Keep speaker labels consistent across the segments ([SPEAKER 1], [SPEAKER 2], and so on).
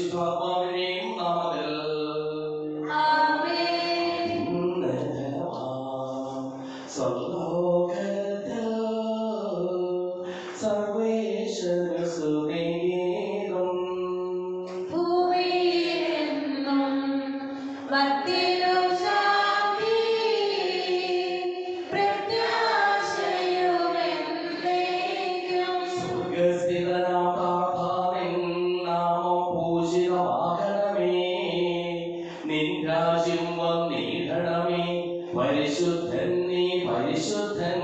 [SPEAKER 1] പരിശുദ്ധാത്മാവിന്റെയും നാമത്തിൽ പരിശുദ്ധൻ നീ പരിശുദ്ധൻ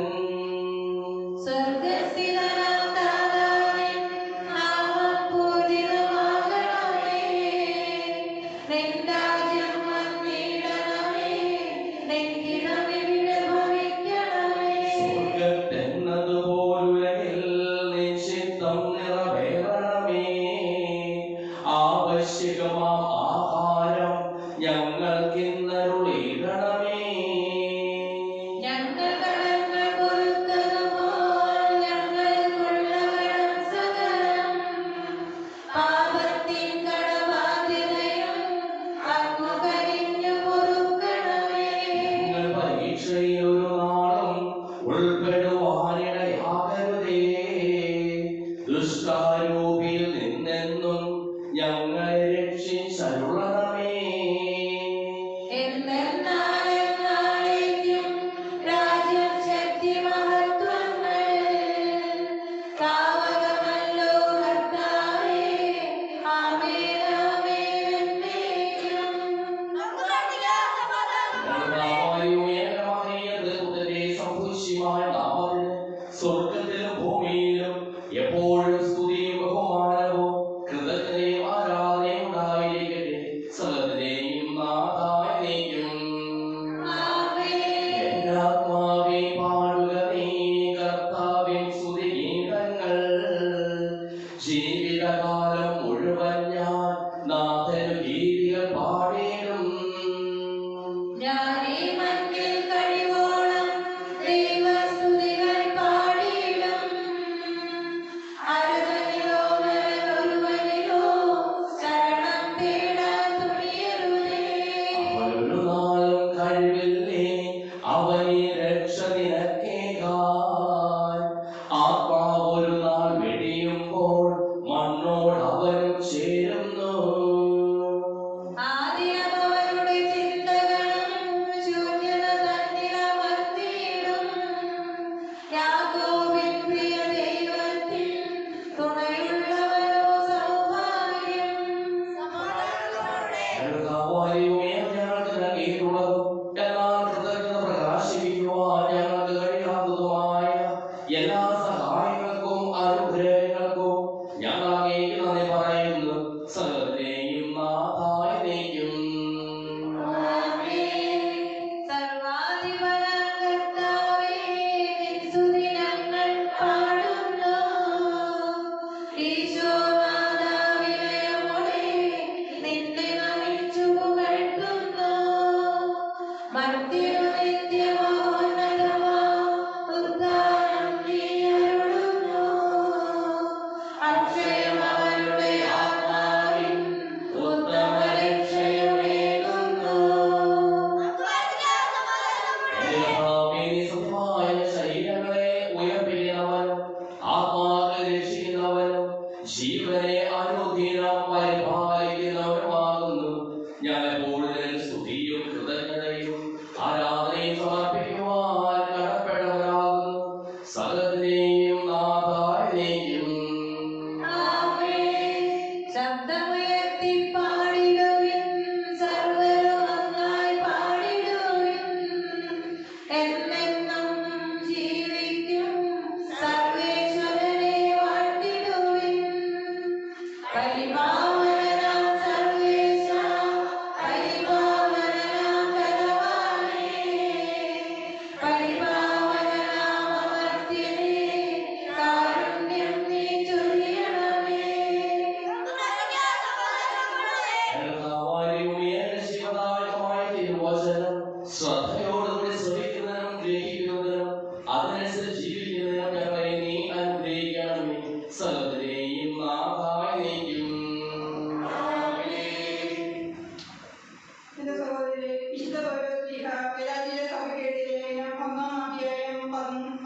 [SPEAKER 1] സ്വർഗ്ഗത്തെന്നതുപോലുലകിൽ നിശ്ചിത്തം നിറവേറണമേ. ആവശ്യകമാം ആഹാരം ഞങ്ങൾക്കിന്നരുളിയിടണമേ. പരീക്ഷയിലൊരു നാളും ഉൾപ്പെടുവാനിടയാകരുതേ. ദുഷ്ടാരൂപിയിൽ നിന്നെന്നും ഞങ്ങളെ രക്ഷിച്ചരുളണമേ. സ്വർഗത്തിലും ഭൂമിയിലും എപ്പോഴും സ്തുതിയും ബഹുമാനവും കൃതജ്ഞതയും ആരാധനയും ഉണ്ടായിരിക്കട്ടെ. സകലത്തിന്റെയും നാഥായിരിക്കും. എന്റെ ആത്മാവേ പാടുക നീ കർത്താവിൻ സ്തുതിഗീതങ്ങൾ. ജീവിതകാലം മുഴുവൻ ഞാൻ നാഥനു ഗീതികൾ പാടിയിടും.
[SPEAKER 2] ഞാൻ ഈ മണ്ണിൽ കഴിവോളം ദൈവസ്തുതികൾ പാടിയിടും.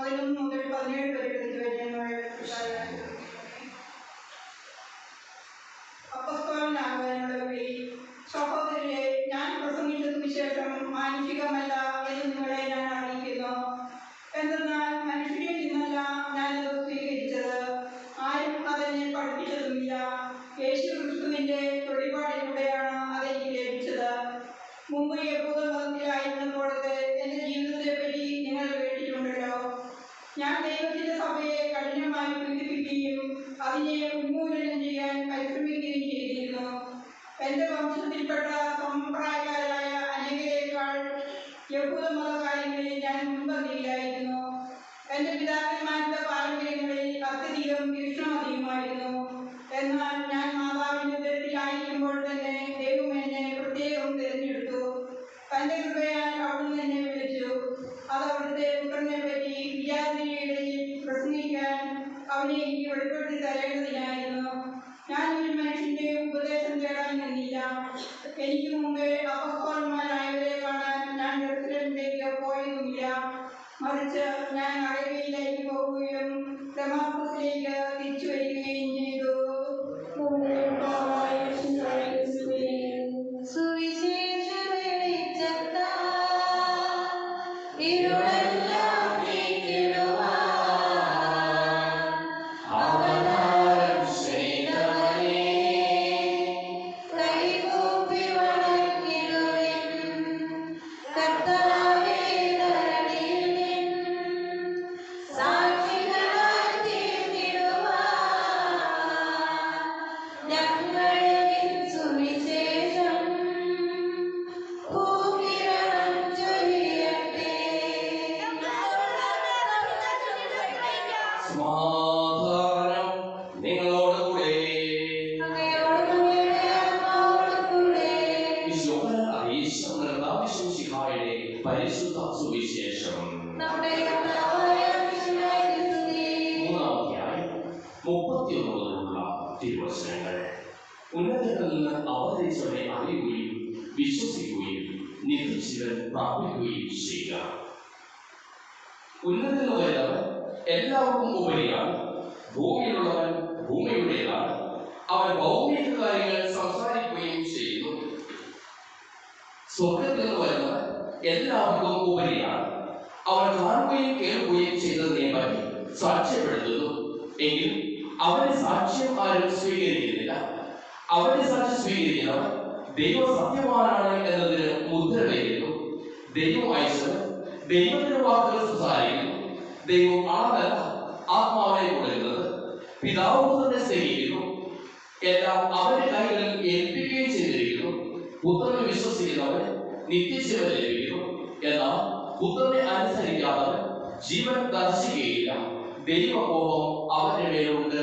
[SPEAKER 2] 11 മുതൽ 17 വരെ അപ്പസ്തോലനാകാനുള്ള വിളി. സഹോദരരെ, ഞാൻ പ്രസംഗിച്ച സുവിശേഷം മാനുഷികമല്ല എന്ന് നിങ്ങളെ ഞാൻ അറിയിക്കുന്നു. എന്തെന്നാൽ മനുഷ്യരിൽ നിന്നല്ല ഞാനത് സ്വീകരിച്ചത്, ആരും അതെന്നെ പഠിപ്പിച്ചതുമില്ല. യേശു ക്രിസ്തുവിന്റെ വെളിപാടിലൂടെയാണ് അതെനിക്ക് ലഭിച്ചത്. മുമ്പ് യഹൂദ മതത്തിലായിരുന്നപ്പോഴത്തെ എന്റെ ജീവിതത്തെപ്പറ്റി നിങ്ങൾ കേട്ടിട്ടുണ്ടല്ലോ. ഞാൻ ദൈവത്തിന്റെ സഭയെ കഠിനമായി പീഡിപ്പിക്കുകയും അതിനെ ഉന്മൂലനം ചെയ്യാൻ പരിശ്രമിക്കുകയും ചെയ്തിരുന്നു. എന്റെ വംശത്തിൽപ്പെട്ട സമപ്രായക്കാരായ അനേകരേക്കാൾ യഹൂദ മതകാര്യങ്ങളിൽ ഞാൻ മുൻപന്തിയിലായിരുന്നു. എന്റെ പിതാക്കന്മാരുടെ പാരമ്പര്യങ്ങളിൽ അത്യധികം തീക്ഷ്ണമതിയുമായിരുന്നു. എന്നാൽ ഞാൻ മാതാവിന്റെ ഉദരത്തിലായിരിക്കുമ്പോൾ തന്നെ ദൈവം എന്നെ പ്രത്യേകം തിരഞ്ഞെടുത്തു. തന്റെ കൃപയാൽ അവിടുന്ന് എന്നെ വിളിച്ചു. അത് അവിടുത്തെ പുത്രനെ പറ്റി വിചാരണയിടയിൽ പ്രസംഗിക്കാൻ അവനെ എനിക്ക് വെളിപ്പെടുത്തി തരേണ്ടതിനായിരുന്നു. ഞാൻ ഒരു മനുഷ്യന്റെ ഉപദേശം തേടാൻ നിന്നില്ല. എനിക്ക് മുമ്പേ അപ്പസ്തോലന്മാരായവരെ കാണാൻ ഞാൻ ജെറുസലേമിലേക്ക് പോയതുമില്ല. മറിച്ച് ഞാൻ അറേബ്യയിലേക്ക് പോവുകയും ദമാസ്കസിലേക്ക് തിരിച്ചു വരികയും ചെയ്തു.
[SPEAKER 1] ഉന്നതങ്ങളിൽ നിന്ന് അവതരിച്ചവരെ അറിയുകയും വിശ്വസിക്കുകയും നിത്യജീവൻ പ്രാപിക്കുകയും ചെയ്യുക. ഉന്നതത്തിൽ വരുന്നവൻ എല്ലാവർക്കും ഉപരിയാണ്. ഭൂമിയിലുള്ളവൻ ഭൂമിയുടേതാണ്. അവൻ ഭൗമിക കാര്യങ്ങൾ സംസാരിക്കുകയും ചെയ്യുന്നു. സ്വർഗത്തിൽ നിന്ന് വരുന്നവൻ എല്ലാവർക്കും ഉപരിയാണ്. അവൻ കാണുകയും കേൾക്കുകയും ചെയ്തതിനെ പറ്റി സാക്ഷ്യപ്പെടുത്തുന്നു. എങ്കിലും അവന്റെ സാക്ഷ്യം ആരും സ്വീകരിക്കുന്നില്ല. അവന്റെ സാക്ഷ്യം സ്വീകരിക്കുന്നവർ ദൈവം സത്യവാനാണ് എന്നതിന് മുദ്ര വയ്ക്കുന്നു. ദൈവം അയച്ചത് ദൈവത്തിന്റെ വാക്കുകൾ സംസാരിക്കുന്നു. ദൈവം ആളല്ല, ആത്മാവിനെ കൊടുക്കുന്നത്. പിതാവ് പുത്രനെ സ്നേഹിക്കുന്നു. എല്ലാം അവന്റെ കൈകളിൽ ഏൽപ്പിക്കുകയും ചെയ്തിരിക്കുന്നു. പുത്രനെ വിശ്വസിക്കുന്നവൻ നിത്യജീവൻ ലഭിക്കുന്നു. എന്നാൽ പുത്രനെ അനുസരിക്കാത്തവൻ ജീവൻ ദർശിക്കുകയില്ല. ദൈവകോപം അവന്റെ മേലുണ്ട്.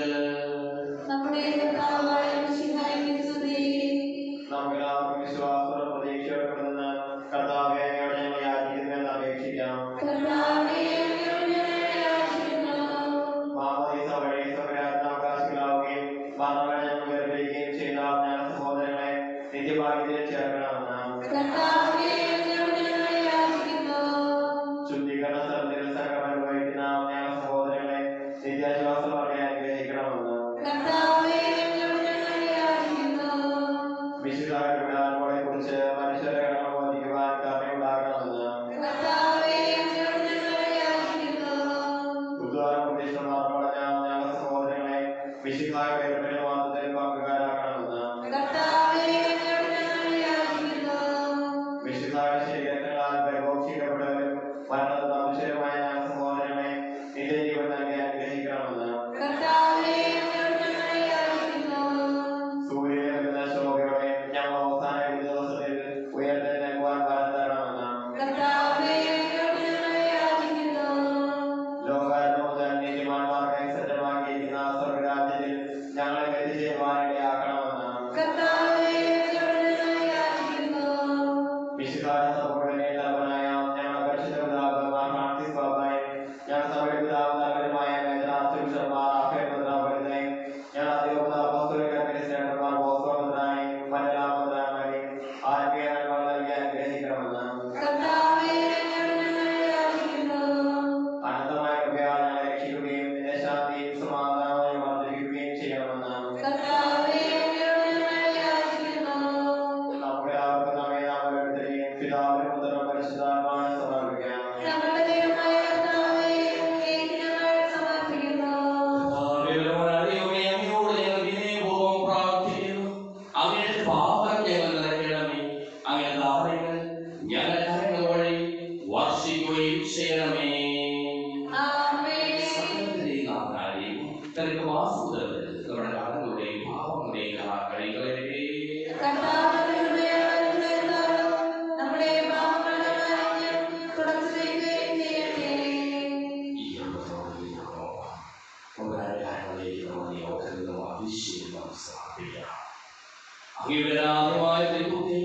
[SPEAKER 1] വിവരാതമായ ദൈവത്തെ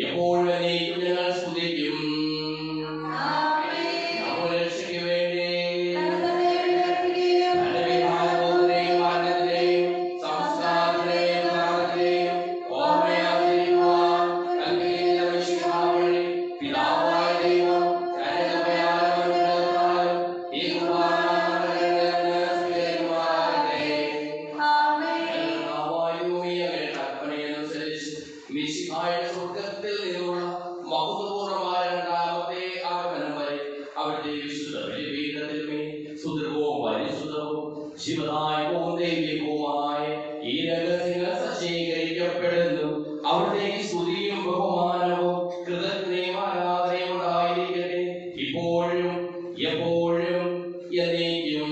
[SPEAKER 1] എപ്പോഴും എന്നേക്കും ഞങ്ങൾ സ്തുതിക്കും. നമ്മുടെ രക്ഷയ്ക്ക് വേണ്ടി അവിടേക്ക് സ്തുതിയും ബഹുമാനവും കൃതജ്ഞതയും ആരാധനയും ഉണ്ടായിരിക്കട്ടെ, ഇപ്പോഴും എപ്പോഴും എന്നേക്കും.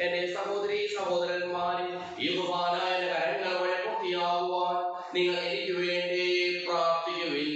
[SPEAKER 1] എന്റെ സഹോദരീ സഹോദരന്മാരെ, ഈ കുർബാനായ കരങ്ങൾ വഴി പൂർത്തിയാകുവാൻ നിങ്ങൾ എനിക്ക് വേണ്ടി പ്രാർത്ഥിക്കുവിൻ.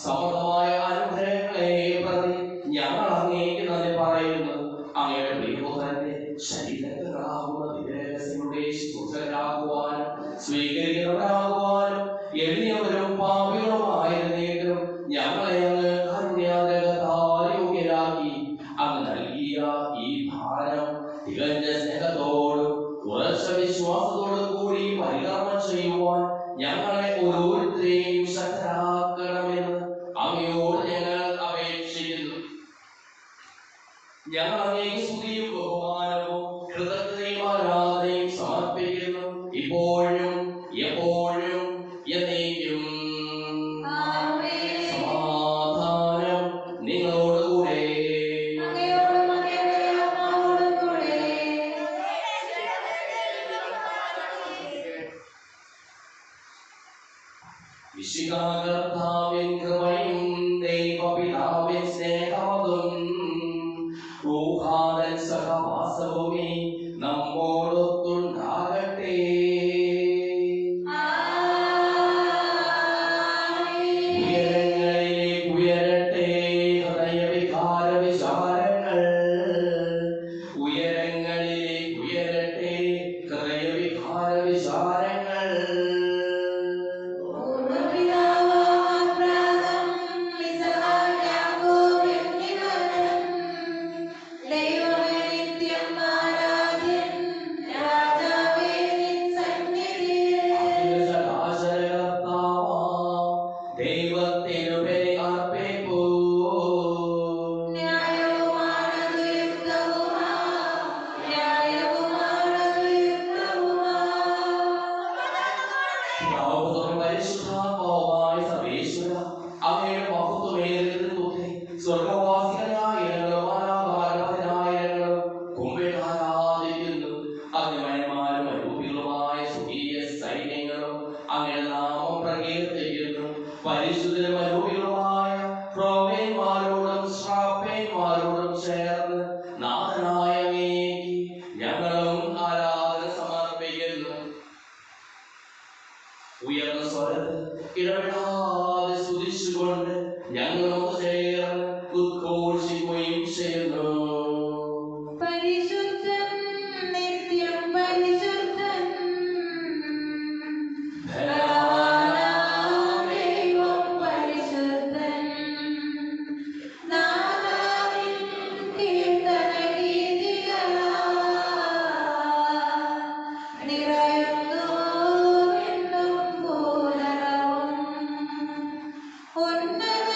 [SPEAKER 1] സമൃദ്ധമായ അനുഗ്രഹങ്ങളെ പ്രതി ഞങ്ങൾ അങ്ങേക്ക് നന്ദി പറയുന്നു. അങ്ങയുടെ പ്രിയപുത്രന്റെ ശരീരങ്ങളാകുന്ന ദിവ്യരഹസ്യങ്ങളുടെ ശുശ്രൂഷകരാകുവാനും സ്വീകരിക്കുന്നവരാകുവാനും എളിയവരും പാപികളുമായിരുന്നെങ്കിലും ഞങ്ങളെ അങ്ങ് കരുണ്യാതകത്താൽ യോഗ്യരാക്കി. അങ്ങ് നൽകിയ ഈ ഭാരം തികഞ്ഞ സ്നേഹത്തോടും ഉറച്ച വിശ്വാസത്തോടും കൂടി പരികർമ്മം ചെയ്യുവാൻ ഞങ്ങളെ ഓരോരുത്തരെയും ശക്തരാക്കണമെന്ന് അങ്ങയോട് ഞങ്ങൾ അപേക്ഷിക്കുന്നു. ഞങ്ങൾ അങ്ങേക്ക് സ്തുതിയും ബഹുമാനവും കൃതജ്ഞതയും ആരാധനയും സമർപ്പിക്കുന്നു, ഇപ്പോഴും എപ്പോഴും എന്നേക്കും. സമാധാനം നിങ്ങളോടുകൂടെ. വിശുദ്ധകർത്താവിൻ കൃപയും ദൈവപിതാവിൻ സ്നേഹവും റൂഹാദൻ സഹവാസവുമേ നമ്മോടൊത്തുണ്ടാകട്ടെ. ഉയരങ്ങളിലേക്ക് ഉയരട്ടെ ഹൃദയവികാര വിചാരങ്ങൾ, ഉയരങ്ങളിലേക്ക് ഉയരട്ടെ ഹൃദയവികാര വിചാരങ്ങൾ. പരിശുദ്ധരുമായ പ്രവീന്മാരോടും ശ്രാപ്പേന്മാരോടും ചേർന്ന് നാഥനായ അങ്ങേക്ക് ഞങ്ങളും ആരാധന സമർപ്പിക്കുന്നു. ഉയർന്ന സ്വരത്തിൽ ഇടപെടാതെ സ്തുതിച്ചുകൊണ്ട് ഞങ്ങളും ചേർന്ന് ഉദ്ഘോഷിക്കുകയും ചെയ്യുന്നു.
[SPEAKER 3] ഉന്നത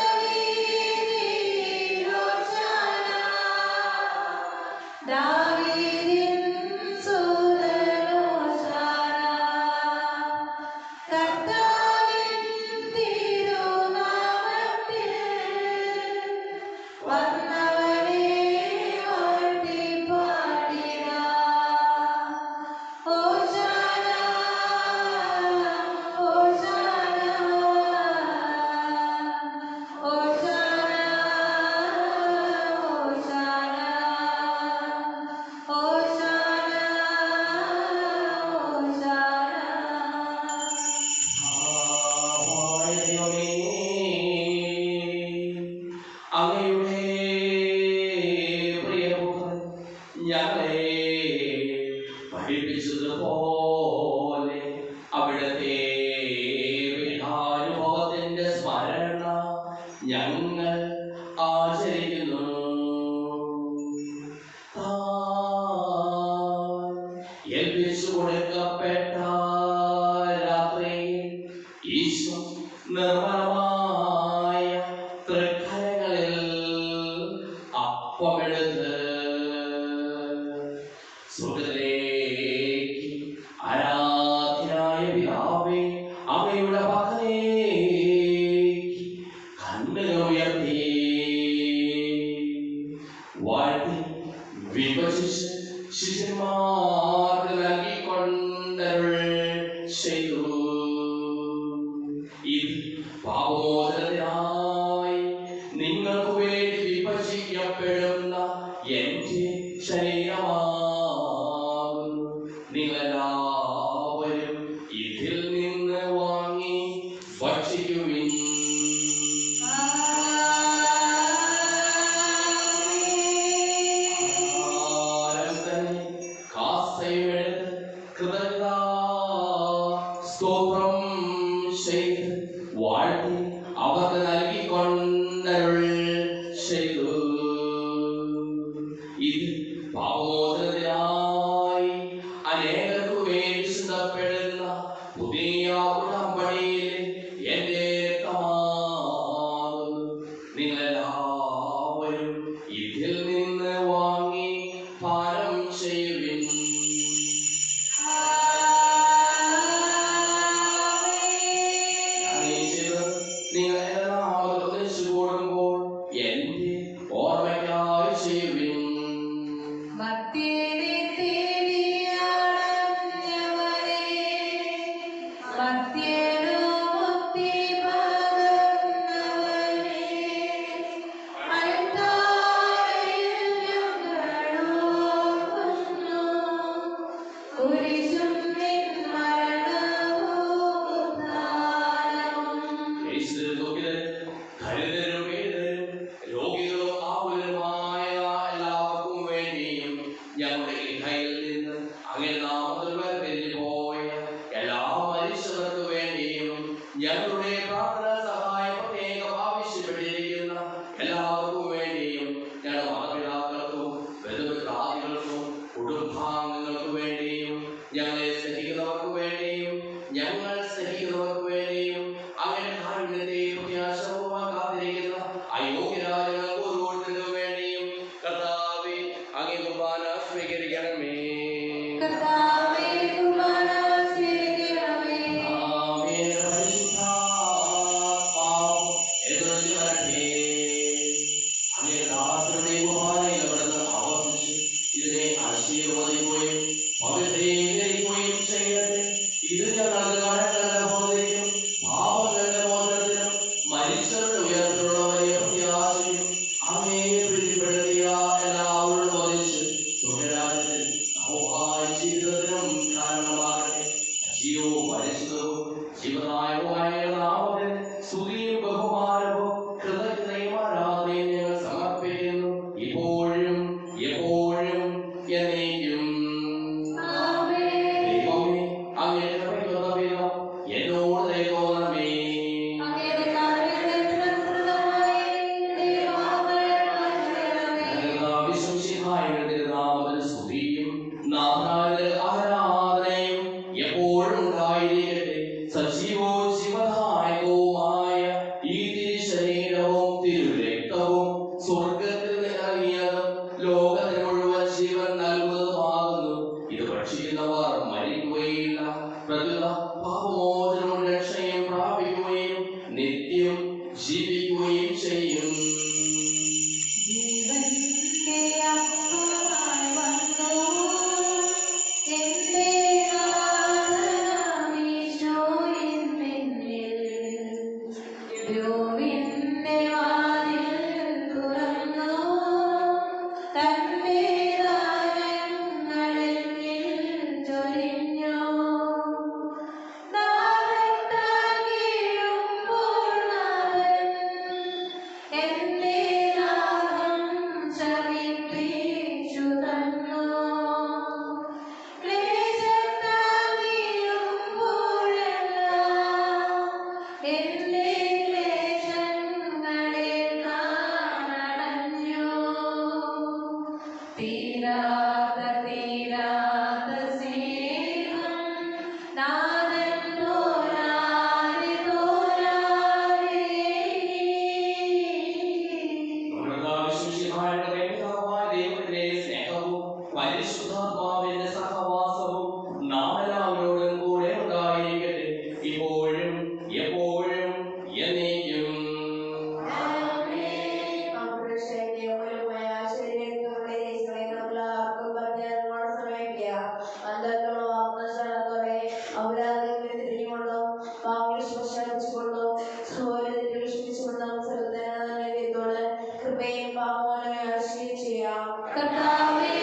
[SPEAKER 1] പോലെ അവിടുത്തെ പീഠാനുഭവത്തിന്റെ സ്മരണ ഞങ്ങൾ ആചരിക്കുന്നു. ഏൽപ്പിച്ചു കൊടുക്കപ്പെട്ട രാത്രിയിൽ ഈശോ നിർമ്മലമായ തൃക്കരങ്ങളിൽ അപ്പമെടുത്ത് സ്വർഗ്ഗത്തിലേക്ക് ആരാധ്യനായ പിതാവേ അങ്ങയുടെ പക്കലേക്ക് കണ്ണുകൾ ഉയർത്തി വാഴ്ത്തി വിഭജിച്ച് ശിഷ്യന്മാർക്ക് നൽകിക്കൊണ്ടരുൾ ചെയ്തു. ഇത് പാപമോചനത്തിനായി നിങ്ങൾക്ക് വേണ്ടി വിഭജിക്കപ്പെടുന്ന എന്റെ ശരീരമാകുന്നു. നിങ്ങളെല്ലാവരും ഇതിൽ നിന്ന് വാങ്ങി ഭക്ഷിക്കുവിൻ. സ്തോത്രം ചെയ്ത് വാഴ്ത്തി അവർക്ക് നൽകിക്കൊണ്ടരുൾ ചെയ്തു. ഇത് പാപമോചനത്തിനായി അനേകർക്കു വേണ്ടി ചിന്തപ്പെടുന്ന പുതിയ ഉടമ്പടിയിലെ എന്റെ രക്തമാകുന്നു. നിങ്ങളെല്ലാവരും ഇതിൽ നിന്ന് വാങ്ങി പാനം ചെയ്യുവിൻ. നിങ്ങൾ കൂടുമ്പോൾ എന്റെ ഓർമ്മയ്ക്കായി ചെയ്യുവിൻ. രോഗികളും ആകുലരുമായ എല്ലാവർക്കും വേണ്ടിയും ഞങ്ങളുടെ ഇഹയിൽ നിന്ന് അങ്ങനെ നാമത്തിൽ വേർപിരിഞ്ഞു പോയ എല്ലാ മനുഷ്യർക്ക് വേണ്ടിയും ഞങ്ങളുടെ പ്രാർത്ഥന സഹായം പ്രത്യേകം ആവശ്യപ്പെട്ടിരിക്കുന്ന എല്ലാവർക്കും വേണ്ടിയും ഞങ്ങളുടെ മാതാപിതാക്കൾക്കും ബന്ധുമിത്രാദികൾക്കും കുടുംബാംഗങ്ങൾക്ക് വേണ്ടിയും ഞങ്ങളെ സ്നേഹിക്കുന്നവർക്ക് വേണ്ടിയും ഞങ്ങൾ സ്നേഹിക്കുന്നവർക്ക് വേണ്ടിയും അങ്ങനെ കാരുണ്യത്തെ പ്രത്യാശപൂർവ്വം കാത്തിരിക്കുന്ന അയോഗ്യരായ ഓരോരുത്തർക്കും വേണ്ടിയും കർത്താവേ അങ്ങേ കുർബാന സ്വീകരിക്കണമേ. അങ്ങേ ദാസരുടെ കുർബാനയിൽ അവിടുന്ന് ആവർത്തിച്ച് ഇതിനെ ആശീർവദിക്കുകയും പവിത്രീകരിക്കുകയും ചെയ്യട്ടെ. ഇത് ഞങ്ങളുടെ കടങ്ങളുടെ ബോധയ്ക്കും പാപങ്ങളുടെ മോചനത്തിനും മരിച്ചവരുടെ ഉയർത്തിലുള്ള വലിയ പ്രത്യാശയും അങ്ങേ പ്രീതിപ്പെടുത്തിയ എല്ലാവരോടും ഒന്നിച്ച് സ്വർഗ്ഗരാജ്യത്തിൽ നവമായ ജീവിതത്തിനും കാരണമാകട്ടെ. സജീവവും പരിശുദ്ധവും ജീവദായകവുമായ നാമത്തിൽ സ്തുതിയും ബഹുമാനവും കൃതജ്ഞതയും ആരാധനയും ഞങ്ങൾ സമർപ്പിക്കുന്നു, ഇപ്പോഴും എപ്പോഴും എന്നേക്കും. ദൈവമേ, അങ്ങേ കൃപയ്ക്കൊത്ത വിധം എന്നോട് ദയ തോന്നണമേ. നാമത്തിൽ സ്തുതിയും നാഥാവിന്റെ ആരാധനയും എപ്പോഴും ഉണ്ടായിരിക്കട്ടെ. സജീവവും ശിവധാ
[SPEAKER 3] അവരാകെ തിരിഞ്ഞുകൊണ്ടോ പാവങ്ങളെ സ്പർശിച്ചുകൊണ്ടോ സഹോദരത്തെ വിഷമിച്ചുകൊണ്ടോ സർവ്വതോടെ കൃപയും പാവങ്ങളെ ആശ്രയം ചെയ്യാം. കർത്താവേ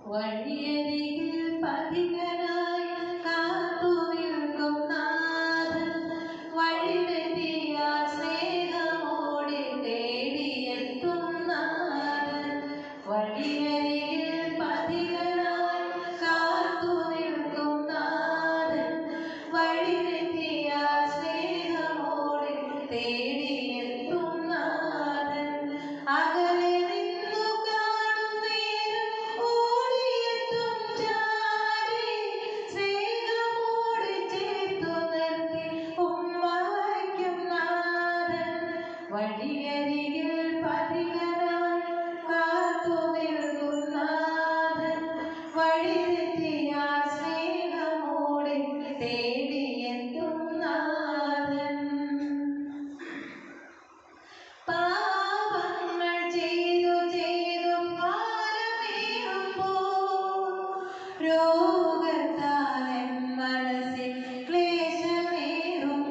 [SPEAKER 3] വഴിയരികിൽ പതികനായി കാത്തു നിൽക്കും നാഥൻ വഴിതെറ്റിയ സ്നേഹമോടെ തേടിയെത്തും നാഥൻ വഴിയരികിൽ പതികനായി കാത്തു നിൽക്കും നാഥൻ വഴിതെറ്റിയ സ്നേഹമോടെ തേടിയെത്തും നാഥൻ അകലെ വഴിയരികിൽ പതികനായി കാത്തു നിൽക്കും നാഥൻ വഴിതെറ്റിയ സ്നേഹമോടെ തേടിയെത്തും നാഥൻ പാപങ്ങൾ ചെയ്തു ഭാരമേറുമ്പോൾ രോഗത്താൽ എൻ മനസ്സിൽ ക്ലേശമേറുമ്പോൾ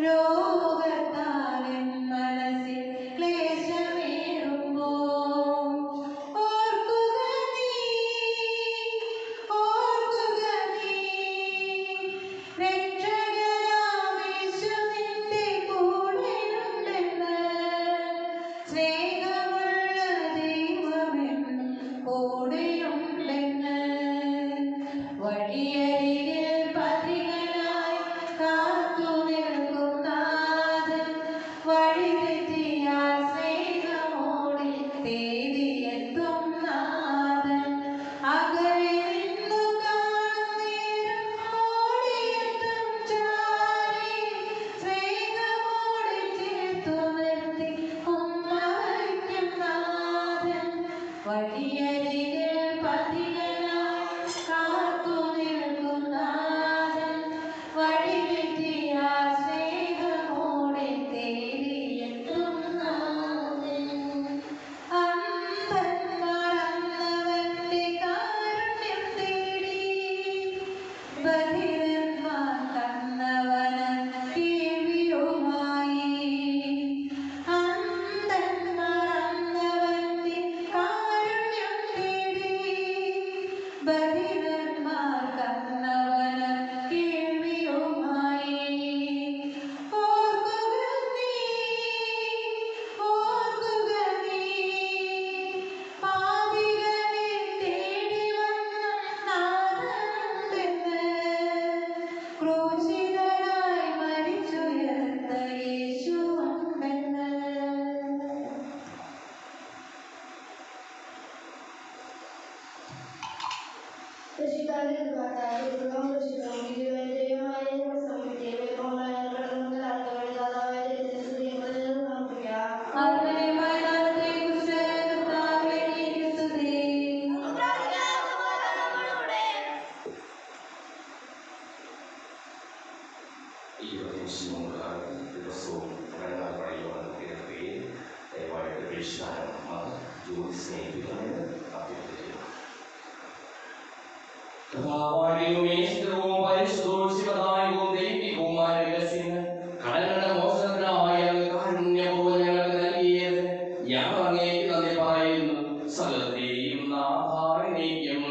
[SPEAKER 3] രോഗത്താൽ എൻ മനസ്സിൽ ക്ലേശമേറുമ്പോൾ ഓർക്കുക നീ രക്ഷകനാം യേശു നിന്റെ
[SPEAKER 1] ജീവിച്ചുകൊണ്ടുള്ള ദിവസവും പ്രണാൽ പറയുവാനൊക്കെ ദയവായിട്ട് പരിഷ്കാരം ജോലി സ്നേഹിക്കുന്നതിന് അഭ്യർത്ഥിക്കുന്നു. കഥാവാഴിയുമേ സ്ഥിരവും പരിശുദ്ധവും ശിവദായകവും ദൈവികവുമായ രഹസ്യങ്ങൾ കടങ്ങളുടെ മോചനത്തിനായ കാരുണ്യപൂർവ്വം ഞങ്ങൾക്ക് നൽകിയത് ഞങ്ങൾ അങ്ങേക്ക് നന്ദി പറയുന്നു. സകലത്തെയും നാഥാനേക്കും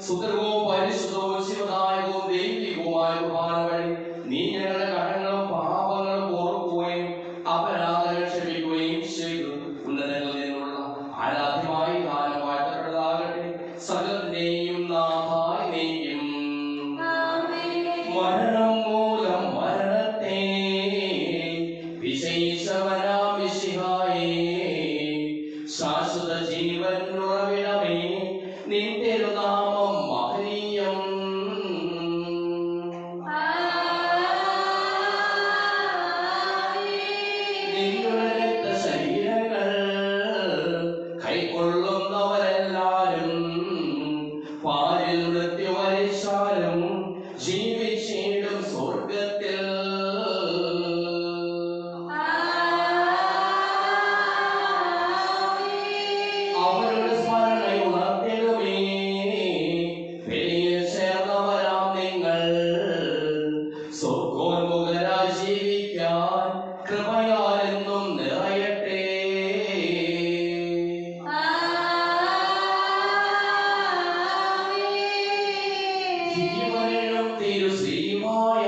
[SPEAKER 1] സുന്ദരവും പരിശുദ്ധവും ശിവദായകവും ദൈവികവുമായ കുർബാന വഴി നീ ഞങ്ങളുടെ കടങ്ങളും പാപങ്ങളും ഓർക്കുകയും അപരാധങ്ങൾ ക്ഷമിക്കുകയും ചെയ്തു. ഉന്നതങ്ങളിൽ നിന്നുള്ള ആരാധ്യമായ കാലം വാഴ്ത്തപ്പെട്ടതാകട്ടെ. സകലത്തിന്റെയും നാഥാനേക്കും. മരണം മൂലം മരണത്തെ വിശേഷവനാം മിശിഹായേ, ശാശ്വത ജീവൻ ഉറവിടമേ, നിൻ തിരുനാമം മഹനീയം. നിങ്ങളുടെ രക്തശരീരങ്ങൾ കൈക്കൊള്ളുന്നവരെല്ലാരും പാരിൽ മൃത്യു വരിച്ചാലും ജീവിച്ചിടും സ്വർഗത്തിൽ. അവരുടെ സ്മരണയുണർത്തിടുമേ. ബലിയിൽ ചേർന്നവരാം നിങ്ങൾ സ്വർഗോന്മുഖരായി ജീവിക്കാൻ കൃപയാലെന്നും നിറയട്ടെ. ജീവനും തിരുശ്രീമായ